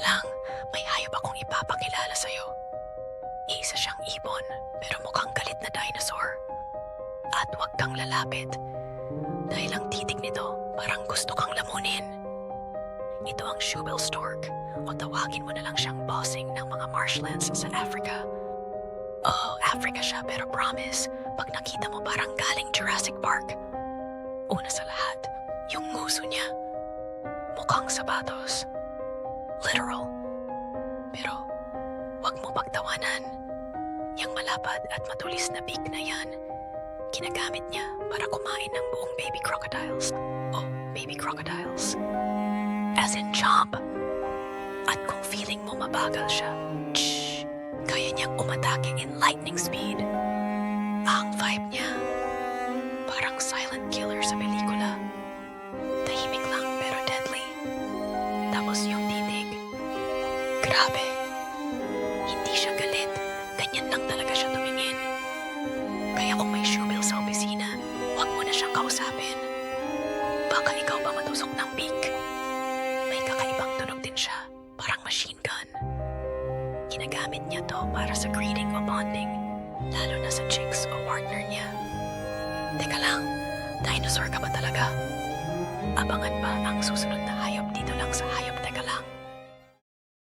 lang, may hayop akong ipapakilala sa'yo. Isa siyang ibon, pero mukhang galit na dinosaur. At huwag kang lalapit, dahil ang titig nito parang gusto kang lamunin. Ito ang shoebill stork, o tawagin mo na lang siyang bossing ng mga marshlands sa Africa. Oo, Africa siya, pero promise, pag nakita mo parang galing Jurassic Park. Una sa lahat, yung nguso niya, mukhang sapatos. Literal. Pero, wag mo pagtawanan. Yang malapad at matulis na beak na yan, ginagamit niya para kumain ng buong baby crocodiles. O baby crocodiles. As in chomp. At kung feeling mo mabagal siya, kaya niyang umatake in lightning speed. Ang vibe niya, parang silent killer sa pelikula. Tahimik lang pero deadly. Tapos yung titig, grabe. Hindi siya galit, ganyan lang talaga siya tumingin. Kaya kung may shoebill sa opisina, huwag mo na siyang kausapin. Baka ikaw pa matusok ng beak. May kakaibang tunog din siya, parang machine gun. Ginagamit niya to para sa greeting o bonding, lalo na sa chicks o partner niya. Teka lang, dinosaur ka ba talaga? Abangan pa ang susunod na hayop dito lang sa Hayop